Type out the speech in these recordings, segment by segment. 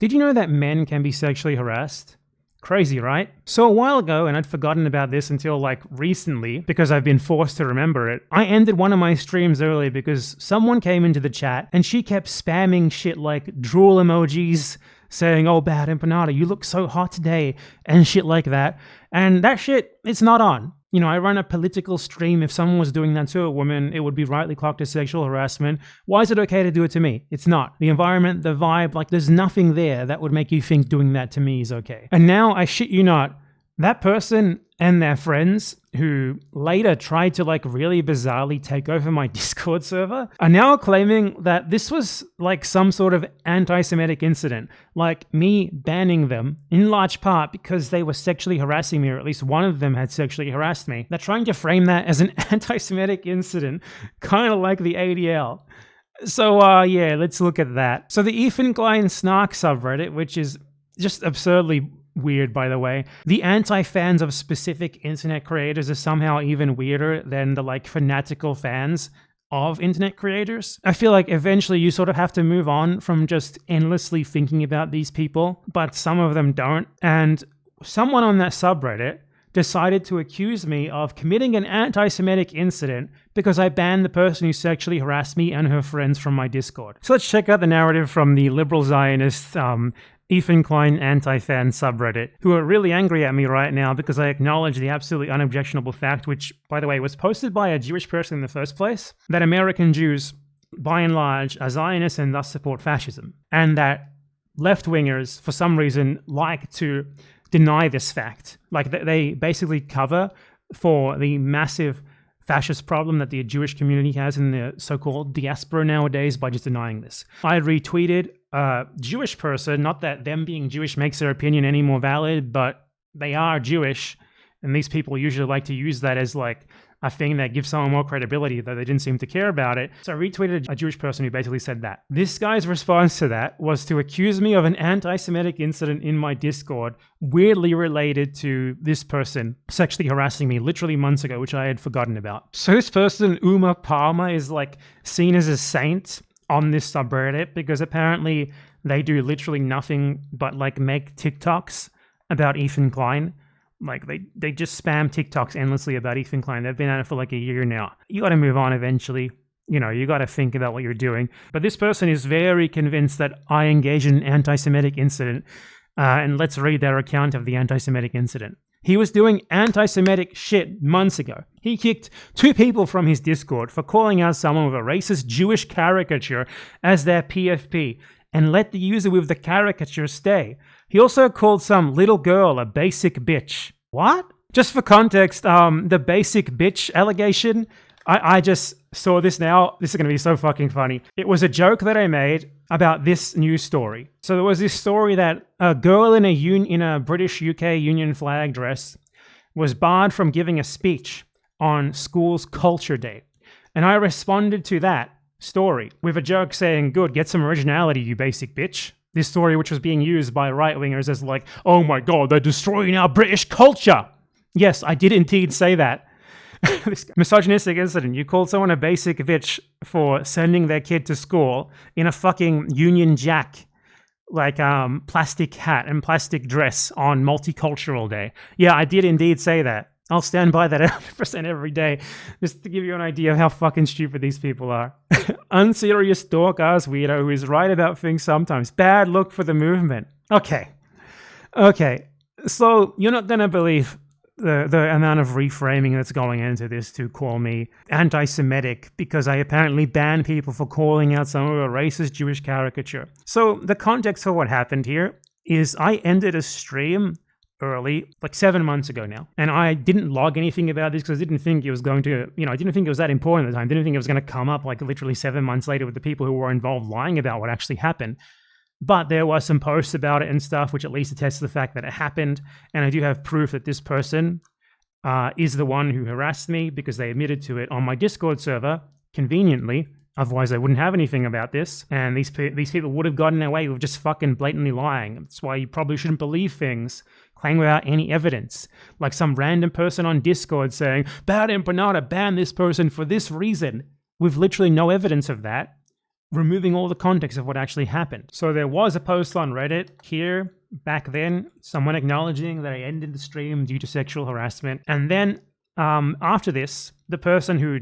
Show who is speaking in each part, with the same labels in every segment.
Speaker 1: Did you know that men can be sexually harassed? Crazy, right? So a while ago, and I'd forgotten about this until like recently, because I've been forced to remember it, I ended one of my streams early because someone came into the chat and she kept spamming shit like drool emojis, saying, "Oh, Bad Empanada, you look so hot today," and shit like that. And that shit, it's not on. You know, I run a political stream. If someone was doing that to a woman, it would be rightly clocked as sexual harassment. Why is it okay to do it to me? It's not. The environment, the vibe, like there's nothing there that would make you think doing that to me is okay. And now, I shit you not, that person and their friends who later tried to like really bizarrely take over my Discord server are now claiming that this was like some sort of anti-Semitic incident, like me banning them in large part because they were sexually harassing me, or at least one of them had sexually harassed me. They're trying to frame that as an anti-Semitic incident, kind of like the ADL. So yeah, let's look at that. So the Ethan Klein snark subreddit, which is just absurdly weird, by the way. The anti-fans of specific internet creators are somehow even weirder than the like fanatical fans of internet creators. I feel like eventually you sort of have to move on from just endlessly thinking about these people, but some of them don't. And someone on that subreddit decided to accuse me of committing an anti-Semitic incident because I banned the person who sexually harassed me and her friends from my Discord. So let's check out the narrative from the liberal Zionist Ethan Klein anti-fan subreddit, who are really angry at me right now because I acknowledge the absolutely unobjectionable fact, which, by the way, was posted by a Jewish person in the first place, that American Jews, by and large, are Zionists and thus support fascism, and that left-wingers, for some reason, like to deny this fact. Like, they basically cover for the massive fascist problem that the Jewish community has in the so-called diaspora nowadays by just denying this. I retweeted a Jewish person, not that them being Jewish makes their opinion any more valid, but they are Jewish, and these people usually like to use that as like a thing that gives someone more credibility, though they didn't seem to care about it. So I retweeted a Jewish person who basically said that. This guy's response to that was to accuse me of an anti-Semitic incident in my Discord, weirdly related to this person sexually harassing me literally months ago, which I had forgotten about. So this person, Uma Palmer, is like seen as a saint on this subreddit because apparently they do literally nothing but like make TikToks about Ethan Klein. Like they just spam TikToks endlessly about Ethan Klein. They've been at it for like a year now. You got to move on eventually. You know, you got to think about what you're doing. But this person is very convinced that I engaged in an anti-Semitic incident. And let's read their account of the anti-Semitic incident. He was doing anti-Semitic shit months ago. He kicked 2 people from his Discord for calling out someone with a racist Jewish caricature as their PFP and let the user with the caricature stay. He also called some little girl a basic bitch. What? Just for context, the basic bitch allegation, I just saw this now. This is going to be so fucking funny. It was a joke that I made about this news story. So there was this story that a girl in a British UK Union flag dress was barred from giving a speech on school's culture day. And I responded to that story with a joke saying, "Good, get some originality, you basic bitch." This story, which was being used by right-wingers as like, "Oh my god, they're destroying our British culture." Yes, I did indeed say that. This misogynistic incident. You called someone a basic bitch for sending their kid to school in a fucking Union Jack, like plastic hat and plastic dress on Multicultural Day. Yeah, I did indeed say that. I'll stand by that 100% every day, just to give you an idea of how fucking stupid these people are. Unserious dork-ass weirdo who is right about things sometimes. Bad look for the movement. Okay. So you're not gonna believe the amount of reframing that's going into this to call me anti-Semitic because I apparently ban people for calling out some of a racist Jewish caricature. So the context for what happened here is I ended a stream early, like 7 months ago now. And I didn't log anything about this because I didn't think it was going to, I didn't think it was that important at the time. I didn't think it was going to come up like literally 7 months later with the people who were involved lying about what actually happened. But there were some posts about it and stuff, which at least attests to the fact that it happened. And I do have proof that this person is the one who harassed me because they admitted to it on my Discord server, conveniently. Otherwise, I wouldn't have anything about this. And these people would have gotten away with just fucking blatantly lying. That's why you probably shouldn't believe things claim without any evidence. Like some random person on Discord saying, "Bad Empanada banned this person for this reason," with literally no evidence of that. removing all the context of what actually happened. So there was a post on Reddit here back then, someone acknowledging that I ended the stream due to sexual harassment. And then after this, the person who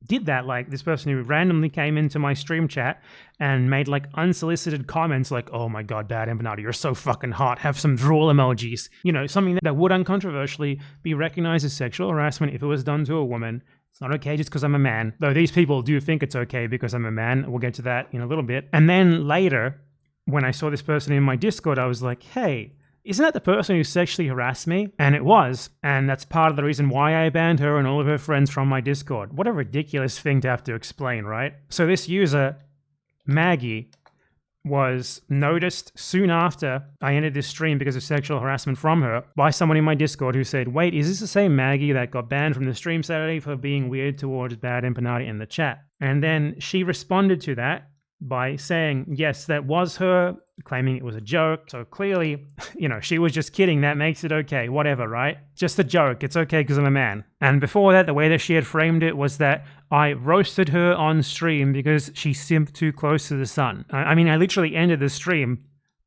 Speaker 1: did that, like this person who randomly came into my stream chat and made like unsolicited comments like, oh my god, Bad Empanada, you're so fucking hot, have some drool emojis. You know, something that would uncontroversially be recognized as sexual harassment if it was done to a woman. It's not okay just because I'm a man, though these people do think it's okay because I'm a man. We'll get to that in a little bit. And then later, when I saw this person in my Discord, I was like, hey, isn't that the person who sexually harassed me? And it was. And that's part of the reason why I banned her and all of her friends from my Discord. What a ridiculous thing to have to explain, right? So this user, Maggie, was noticed soon after I ended this stream because of sexual harassment from her by someone in my Discord who said, wait, is this the same Maggie that got banned from the stream Saturday for being weird towards Bad Empanada in the chat? And then she responded to that by saying, yes, that was her, claiming it was a joke. So clearly, you know, she was just kidding. That makes it okay. Whatever, right? Just a joke. It's okay because I'm a man. And before that, the way that she had framed it was that I roasted her on stream because she simped too close to the sun. I mean, I literally ended the stream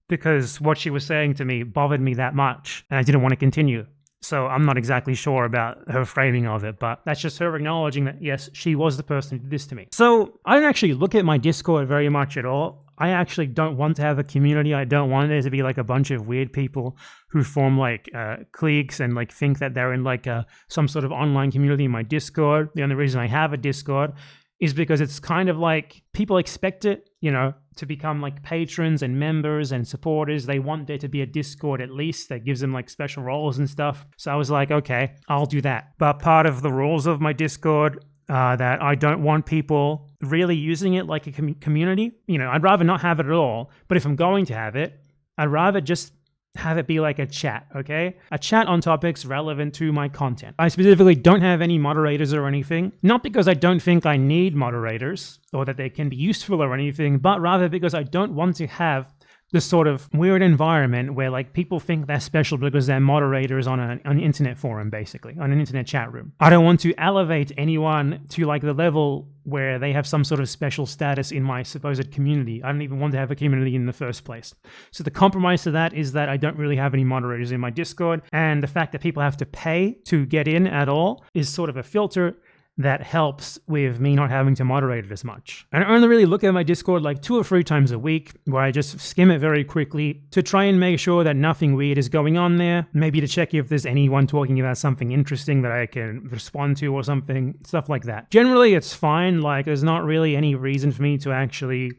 Speaker 1: because what she was saying to me bothered me that much and I didn't want to continue. So I'm not exactly sure about her framing of it, but that's just her acknowledging that, yes, she was the person who did this to me. So I don't actually look at my Discord very much at all. I actually don't want to have a community. I don't want there to be like a bunch of weird people who form like cliques and like think that they're in like some sort of online community in my Discord. The only reason I have a Discord is because it's kind of like people expect it, you know, to become like patrons and members and supporters. They want there to be a Discord at least that gives them like special roles and stuff. So I was like, okay, I'll do that. But part of the rules of my Discord that I don't want people really using it like a community. You know, I'd rather not have it at all. But if I'm going to have it, I'd rather just have it be like a chat, okay? A chat on topics relevant to my content. I specifically don't have any moderators or anything, not because I don't think I need moderators or that they can be useful or anything, but rather because I don't want to have this sort of weird environment where like people think they're special because they're moderators on an internet forum, basically, on an internet chat room. I don't want to elevate anyone to like the level where they have some sort of special status in my supposed community. I don't even want to have a community in the first place. So the compromise to that is that I don't really have any moderators in my Discord, and the fact that people have to pay to get in at all is sort of a filter that helps with me not having to moderate it as much. And I only really look at my Discord like 2 or 3 times a week, where I just skim it very quickly to try and make sure that nothing weird is going on there, maybe to check if there's anyone talking about something interesting that I can respond to or something, stuff like that. Generally, it's fine. Like, there's not really any reason for me to actually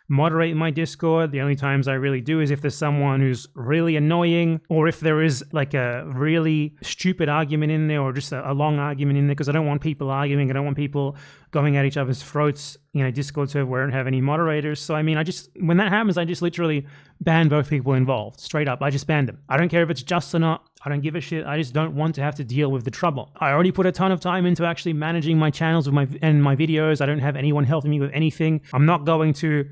Speaker 1: moderate my Discord. The only times I really do is if there's someone who's really annoying, or if there is like a really stupid argument in there, or just a long argument in there, because I don't want people arguing. I don't want people going at each other's throats in a Discord server where I don't have any moderators. So I mean, when that happens, I just literally ban both people involved. Straight up, I just ban them. I don't care if it's just or not. I don't give a shit. I just don't want to have to deal with the trouble. I already put a ton of time into actually managing my channels and my videos. I don't have anyone helping me with anything. I'm not going to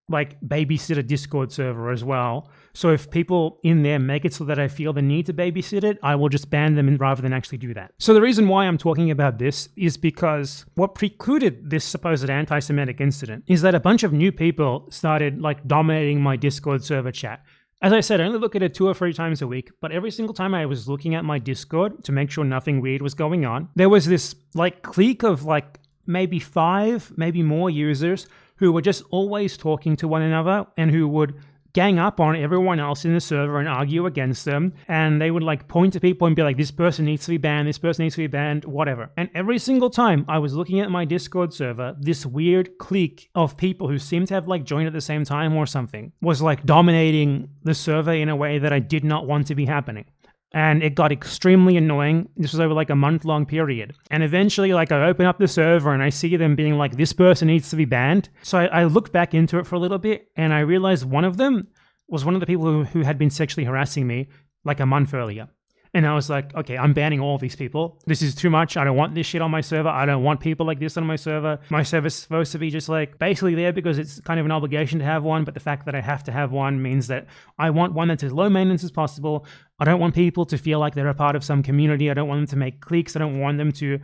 Speaker 1: like babysit a Discord server as well. So if people in there make it so that I feel the need to babysit it, I will just ban them rather than actually do that. So the reason why I'm talking about this is because what precluded this supposed anti-Semitic incident is that a bunch of new people started like dominating my Discord server chat. As I said, I only look at it 2 or 3 times a week, but every single time I was looking at my Discord to make sure nothing weird was going on, there was this like clique of like maybe 5, maybe more users who were just always talking to one another and who would gang up on everyone else in the server and argue against them. And they would like point to people and be like, this person needs to be banned, this person needs to be banned, whatever. And every single time I was looking at my Discord server, this weird clique of people who seemed to have like joined at the same time or something was like dominating the server in a way that I did not want to be happening. And it got extremely annoying. This was over like a month-long period. And eventually, like, I open up the server and I see them being like, this person needs to be banned. So I looked back into it for a little bit and I realized one of them was one of the people who had been sexually harassing me like a month earlier. And I was like, okay, I'm banning all these people. This is too much. I don't want this shit on my server. I don't want people like this on my server. My server's supposed to be just like basically there because it's kind of an obligation to have one. But the fact that I have to have one means that I want one that's as low maintenance as possible. I don't want people to feel like they're a part of some community. I don't want them to make cliques. I don't want them to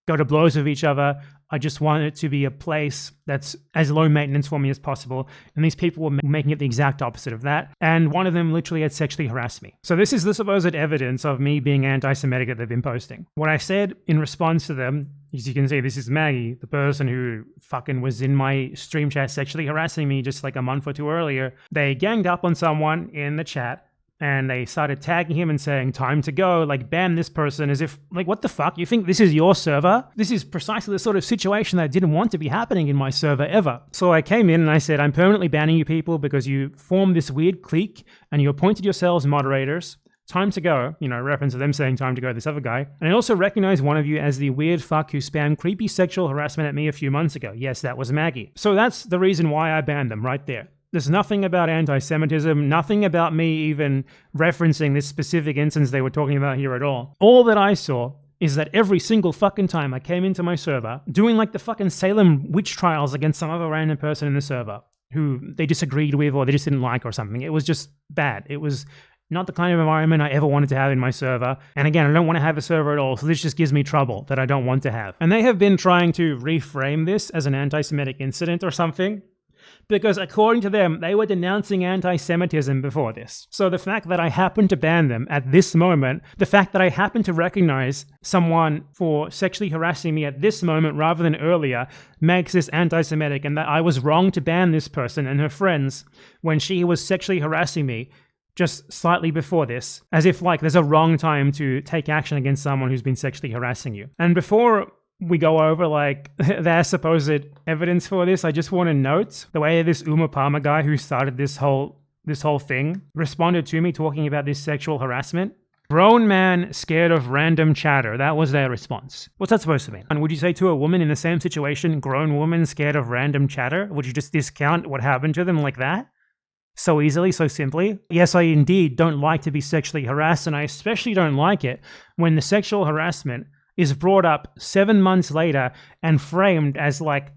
Speaker 1: go to blows with each other. I just want it to be a place that's as low maintenance for me as possible. And these people were making it the exact opposite of that. And one of them literally had sexually harassed me. So this is the supposed evidence of me being anti-Semitic that they've been posting. What I said in response to them, as you can see, this is Maggie, the person who fucking was in my stream chat sexually harassing me just like a month or two earlier. They ganged up on someone in the chat. And they started tagging him and saying, time to go, like ban this person, as if, like, what the fuck? You think this is your server? This is precisely the sort of situation that I didn't want to be happening in my server ever. So I came in and I said, I'm permanently banning you people because you formed this weird clique and you appointed yourselves moderators. Time to go, reference to them saying time to go, this other guy. And I also recognize one of you as the weird fuck who spammed creepy sexual harassment at me a few months ago. Yes, that was Maggie. So that's the reason why I banned them right there. There's nothing about anti-Semitism, nothing about me even referencing this specific instance they were talking about here at all. All that I saw is that every single fucking time I came into my server, doing like the fucking Salem witch trials against some other random person in the server who they disagreed with or they just didn't like or something. It was just bad. It was not the kind of environment I ever wanted to have in my server. And again, I don't want to have a server at all, so this just gives me trouble that I don't want to have. And they have been trying to reframe this as an anti-Semitic incident or something, because according to them, they were denouncing anti-Semitism before this. So the fact that I happen to ban them at this moment, the fact that I happen to recognize someone for sexually harassing me at this moment rather than earlier makes this anti-Semitic, and that I was wrong to ban this person and her friends when she was sexually harassing me just slightly before this, as if like there's a wrong time to take action against someone who's been sexually harassing you. And before we go over like their supposed evidence for this, I just want to note the way this Uma Palmer guy who started this whole thing responded to me talking about this sexual harassment. Grown man scared of random chatter. That was their response. What's that supposed to mean? And would you say to a woman in the same situation, grown woman scared of random chatter? Would you just discount what happened to them like that? So easily, so simply? Yes, I indeed don't like to be sexually harassed, and I especially don't like it when the sexual harassment is brought up 7 months later and framed as like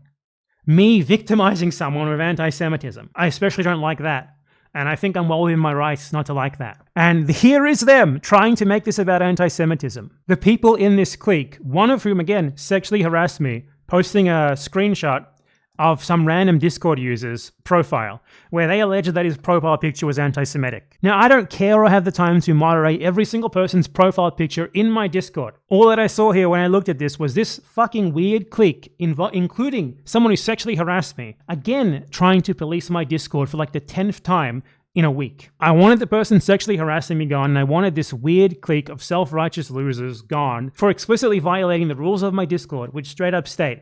Speaker 1: me victimizing someone with anti-Semitism. I especially don't like that. And I think I'm well within my rights not to like that. And here is them trying to make this about anti-Semitism. The people in this clique, one of whom, again, sexually harassed me, posting a screenshot of some random Discord user's profile, where they alleged that his profile picture was anti-Semitic. Now, I don't care or have the time to moderate every single person's profile picture in my Discord. All that I saw here when I looked at this was this fucking weird clique, including someone who sexually harassed me, again, trying to police my Discord for like the 10th time in a week. I wanted the person sexually harassing me gone, and I wanted this weird clique of self-righteous losers gone for explicitly violating the rules of my Discord, which straight up state,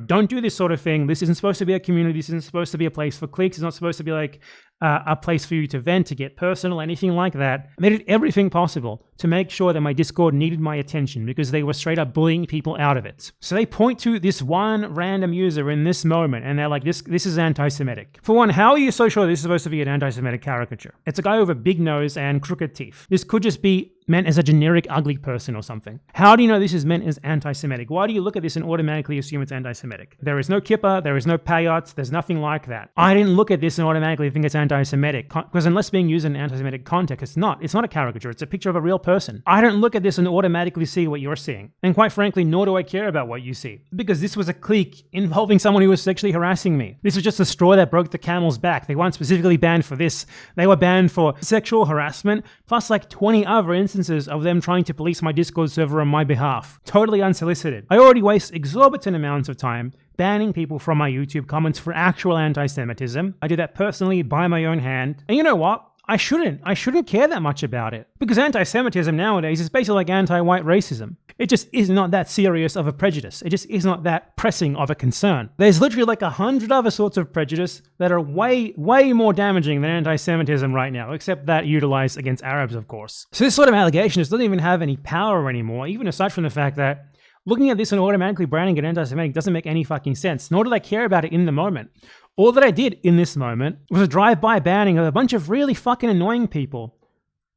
Speaker 1: don't do this sort of thing. This isn't supposed to be a community. This isn't supposed to be a place for cliques. It's not supposed to be like a place for you to vent, to get personal, anything like that. They did everything possible to make sure that my Discord needed my attention because they were straight up bullying people out of it. So they point to this one random user in this moment and they're like, this is anti-Semitic. For one, how are you so sure this is supposed to be an anti-Semitic caricature? It's a guy with a big nose and crooked teeth. This could just be meant as a generic ugly person or something. How do you know this is meant as anti-Semitic? Why do you look at this and automatically assume it's anti-Semitic? There is no kippah, there is no payot, there's nothing like that. I didn't look at this and automatically think it's anti-Semitic, because unless being used in an anti-Semitic context, it's not a caricature, it's a picture of a real person. I don't look at this and automatically see what you're seeing. And quite frankly, nor do I care about what you see. Because this was a clique involving someone who was sexually harassing me. This was just the straw that broke the camel's back. They weren't specifically banned for this. They were banned for sexual harassment, plus like 20 other instances of them trying to police my Discord server on my behalf. Totally unsolicited. I already waste exorbitant amounts of time banning people from my YouTube comments for actual anti-Semitism. I do that personally by my own hand. And you know what? I shouldn't care that much about it. Because anti-Semitism nowadays is basically like anti-white racism. It just is not that serious of a prejudice. It just is not that pressing of a concern. There's literally like 100 other sorts of prejudice that are way, way more damaging than anti-Semitism right now, except that utilized against Arabs, of course. So this sort of allegation just doesn't even have any power anymore, even aside from the fact that looking at this and automatically branding it anti-Semitic doesn't make any fucking sense, nor did I care about it in the moment. All that I did in this moment was a drive-by banning of a bunch of really fucking annoying people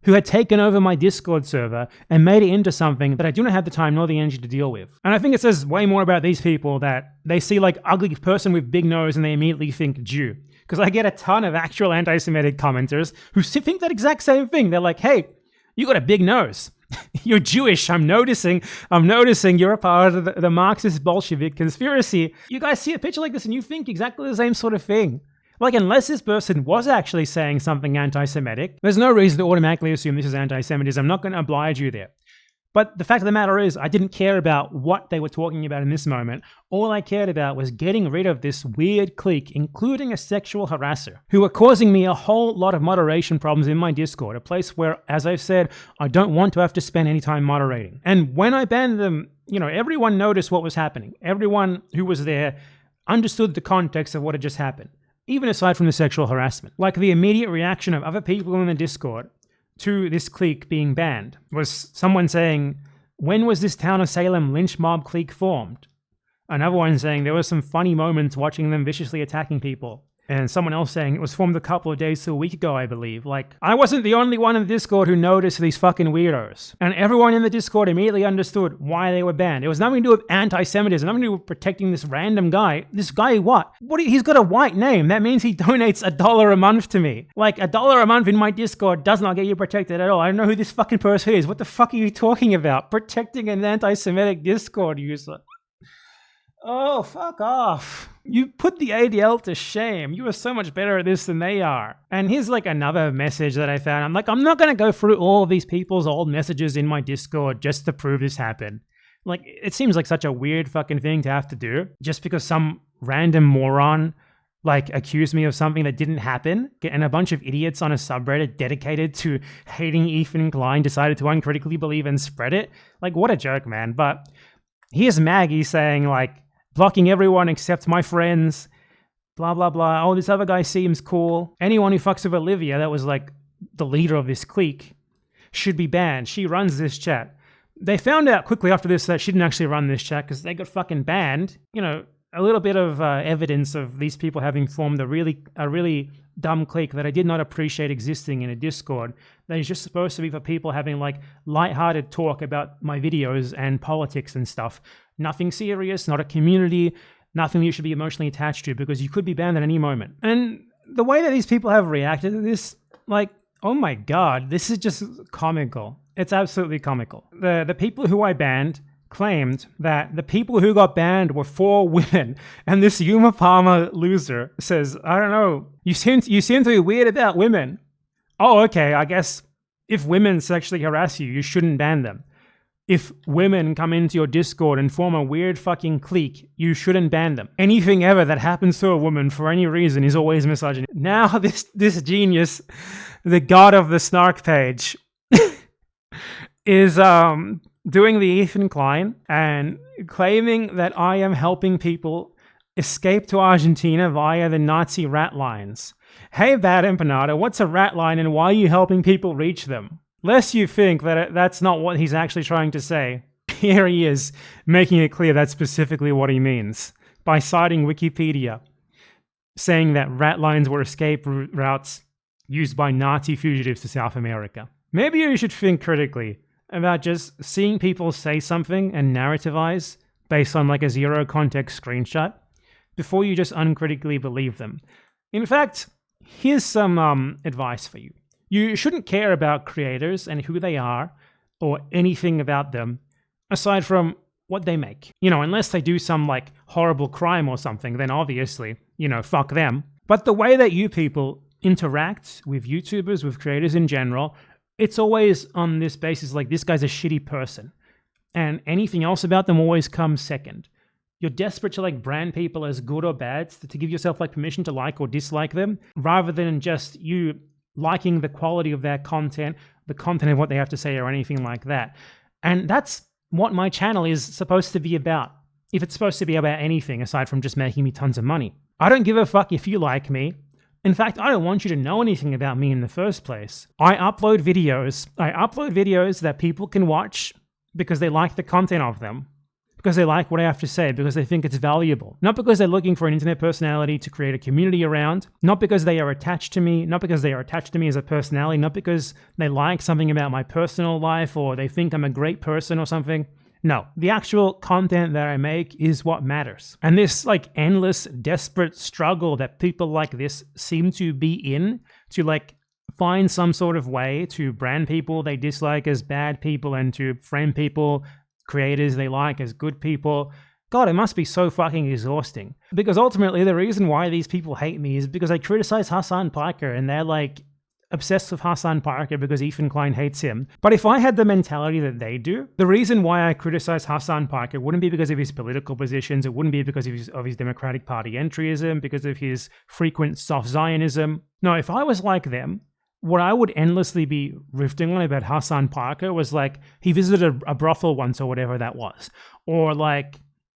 Speaker 1: who had taken over my Discord server and made it into something that I do not have the time nor the energy to deal with. And I think it says way more about these people that they see like ugly person with big nose and they immediately think Jew. Because I get a ton of actual anti-Semitic commenters who think that exact same thing. They're like, hey, you got a big nose. You're Jewish. I'm noticing you're a part of the Marxist Bolshevik conspiracy. You guys see a picture like this and you think exactly the same sort of thing. Like, unless this person was actually saying something anti-Semitic, there's no reason to automatically assume this is anti-Semitism. I'm not going to oblige you there. But the fact of the matter is, I didn't care about what they were talking about in this moment. All I cared about was getting rid of this weird clique, including a sexual harasser, who were causing me a whole lot of moderation problems in my Discord, a place where, as I've said, I don't want to have to spend any time moderating. And when I banned them, everyone noticed what was happening. Everyone who was there understood the context of what had just happened, even aside from the sexual harassment. Like, the immediate reaction of other people in the Discord to this clique being banned was someone saying, when was this Town of Salem lynch mob clique formed? Another one saying there were some funny moments watching them viciously attacking people. And someone else saying it was formed a couple of days to a week ago, I believe. Like, I wasn't the only one in the Discord who noticed these fucking weirdos. And everyone in the Discord immediately understood why they were banned. It was nothing to do with anti-Semitism, nothing to do with protecting this random guy. This guy what? He's got a white name. That means he donates $1 a month to me. Like, $1 a month in my Discord does not get you protected at all. I don't know who this fucking person is. What the fuck are you talking about? Protecting an anti-Semitic Discord user. Oh, fuck off. You put the ADL to shame. You are so much better at this than they are. And here's like another message that I found. I'm not going to go through all of these people's old messages in my Discord just to prove this happened. Like, it seems like such a weird fucking thing to have to do just because some random moron accused me of something that didn't happen, and a bunch of idiots on a subreddit dedicated to hating Ethan Klein decided to uncritically believe and spread it. Like, what a joke, man. But here's Maggie saying, blocking everyone except my friends, blah, blah, blah. Oh, this other guy seems cool. Anyone who fucks with Olivia, that was the leader of this clique, should be banned. She runs this chat. They found out quickly after this that she didn't actually run this chat because they got fucking banned. A little bit of evidence of these people having formed a really dumb clique that I did not appreciate existing in a Discord that is just supposed to be for people having lighthearted talk about my videos and politics and stuff. Nothing serious, not a community, nothing you should be emotionally attached to because you could be banned at any moment. And the way that these people have reacted to this, oh my god, this is just comical. It's absolutely comical. The people who I banned claimed that the people who got banned were 4 women, and this Yuma Palmer loser says, I don't know, you seem to be weird about women. Oh, okay, I guess if women sexually harass you, you shouldn't ban them. If women come into your Discord and form a weird fucking clique, you shouldn't ban them. Anything ever that happens to a woman for any reason is always misogyny. Now this genius, the god of the snark page, is doing the Ethan Klein and claiming that I am helping people escape to Argentina via the Nazi rat lines. Hey, Bad Empanada, what's a rat line and why are you helping people reach them? Lest you think that that's not what he's actually trying to say, here he is, making it clear that's specifically what he means, by citing Wikipedia, saying that rat lines were escape routes used by Nazi fugitives to South America. Maybe you should think critically about just seeing people say something and narrativize based on a zero context screenshot before you just uncritically believe them. In fact, here's some advice for you. You shouldn't care about creators and who they are or anything about them aside from what they make. Unless they do some horrible crime or something, then obviously, fuck them. But the way that you people interact with YouTubers, with creators in general, it's always on this basis this guy's a shitty person. And anything else about them always comes second. You're desperate to brand people as good or bad to give yourself permission to like or dislike them, rather than just you liking the quality of their content, the content of what they have to say or anything like that. And that's what my channel is supposed to be about. If it's supposed to be about anything aside from just making me tons of money. I don't give a fuck if you like me. In fact, I don't want you to know anything about me in the first place. I upload videos that people can watch because they like the content of them, because they like what I have to say, because they think it's valuable. Not because they're looking for an internet personality to create a community around, not because they are attached to me, not because they are attached to me as a personality, not because they like something about my personal life or they think I'm a great person or something. No, the actual content that I make is what matters. And this endless, desperate struggle that people like this seem to be in to find some sort of way to brand people they dislike as bad people and to frame people, creators they like, as good people. God, it must be so fucking exhausting. Because ultimately, the reason why these people hate me is because I criticize Hassan Piker and they're like obsessed with Hassan Piker because Ethan Klein hates him. But if I had the mentality that they do, the reason why I criticize Hassan Piker wouldn't be because of his political positions, it wouldn't be because of his Democratic Party entryism, because of his frequent soft Zionism. No, if I was like them, what I would endlessly be riffing on about Hassan Piker was like, he visited a brothel once or whatever that was. Or like,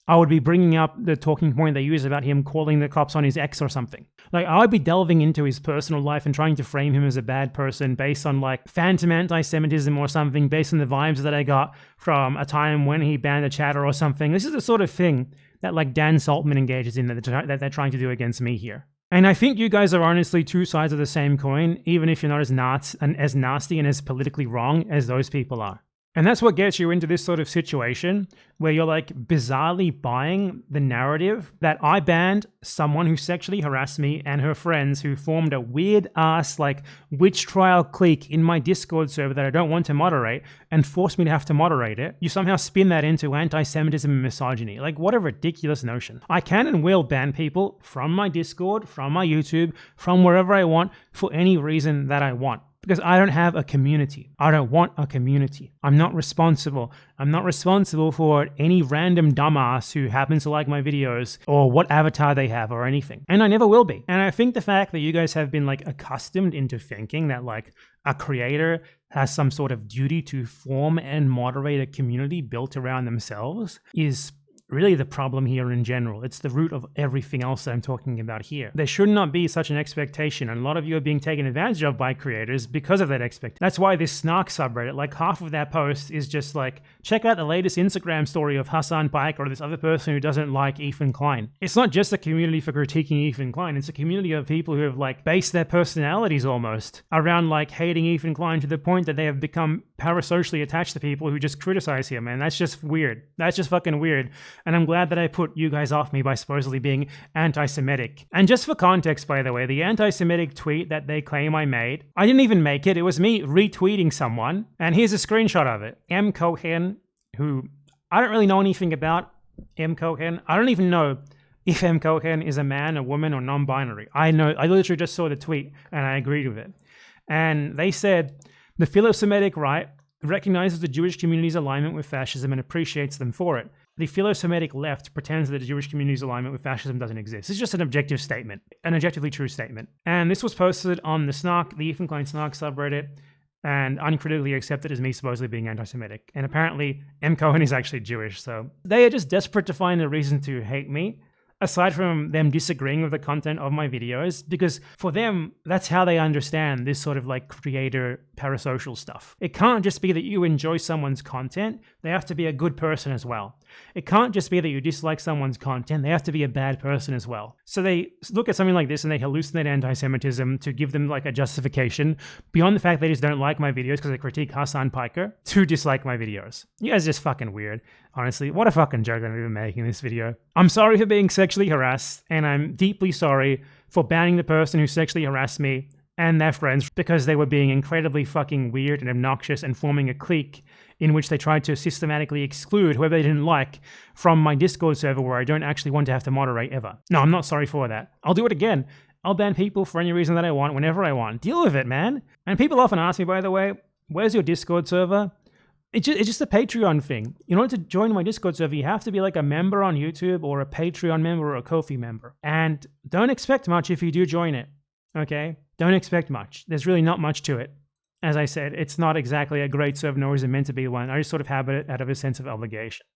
Speaker 1: I would be bringing up the talking point they use about him calling the cops on his ex or something. Like, I would be delving into his personal life and trying to frame him as a bad person based on like phantom anti-Semitism or something, based on the vibes that I got from a time when he banned a chatter or something. This is the sort of thing that like Dan Saltman engages in that they're trying to do against me here. And I think you guys are honestly two sides of the same coin, even if you're not as nasty and as politically wrong as those people are. And that's what gets you into this sort of situation where you're like bizarrely buying the narrative that I banned someone who sexually harassed me and her friends who formed a weird ass like witch trial clique in my Discord server that I don't want to moderate and forced me to have to moderate it. You somehow spin that into anti-Semitism and misogyny. Like, what a ridiculous notion. I can and will ban people from my Discord, from my YouTube, from wherever I want for any reason that I want. Because I don't have a community. I don't want a community. I'm not responsible. I'm not responsible for any random dumbass who happens to like my videos or what avatar they have or anything. And I never will be. And I think the fact that you guys have been like accustomed into thinking that like a creator has some sort of duty to form and moderate a community built around themselves is really the problem here in general. It's the root of everything else that I'm talking about here. There should not be such an expectation, and a lot of you are being taken advantage of by creators because of that expectation. That's why this snark subreddit, like half of that post is just like, check out the latest Instagram story of Hassan Piker or this other person who doesn't like Ethan Klein. It's not just a community for critiquing Ethan Klein, it's a community of people who have like based their personalities almost around like hating Ethan Klein to the point that they have become parasocially attached to people who just criticize him, and that's just weird. That's just fucking weird. And I'm glad that I put you guys off me by supposedly being anti-Semitic. And just for context, by the way, the anti-Semitic tweet that they claim I made, I didn't even make it. It was me retweeting someone. And here's a screenshot of it. M. Cohen, who I don't really know anything about M. Cohen. I don't even know if M. Cohen is a man, a woman, or non-binary. I literally just saw the tweet and I agreed with it. And they said, the philo-Semitic right recognizes the Jewish community's alignment with fascism and appreciates them for it. The philo-Semitic left pretends that the Jewish community's alignment with fascism doesn't exist. It's just an objective statement, an objectively true statement. And this was posted on the Ethan Klein snark subreddit, and uncritically accepted as me supposedly being anti-Semitic. And apparently, M. Cohen is actually Jewish, so they are just desperate to find a reason to hate me, aside from them disagreeing with the content of my videos, because for them, that's how they understand this sort of like creator parasocial stuff. It can't just be that you enjoy someone's content, they have to be a good person as well. It can't just be that you dislike someone's content, they have to be a bad person as well. So they look at something like this and they hallucinate anti-Semitism to give them like a justification beyond the fact they just don't like my videos because they critique Hassan Piker to dislike my videos. You guys are just fucking weird. Honestly, what a fucking joke I'm even making in this video. I'm sorry for being sexually harassed, and I'm deeply sorry for banning the person who sexually harassed me and their friends because they were being incredibly fucking weird and obnoxious and forming a clique in which they tried to systematically exclude whoever they didn't like from my Discord server where I don't actually want to have to moderate ever. No, I'm not sorry for that. I'll do it again. I'll ban people for any reason that I want, whenever I want. Deal with it, man. And people often ask me, by the way, where's your Discord server? It's just a Patreon thing. In order to join my Discord server, you have to be like a member on YouTube or a Patreon member or a Ko-fi member. And don't expect much if you do join it, okay? Don't expect much. There's really not much to it. As I said, it's not exactly a great server, nor is it meant to be one. I just sort of have it out of a sense of obligation.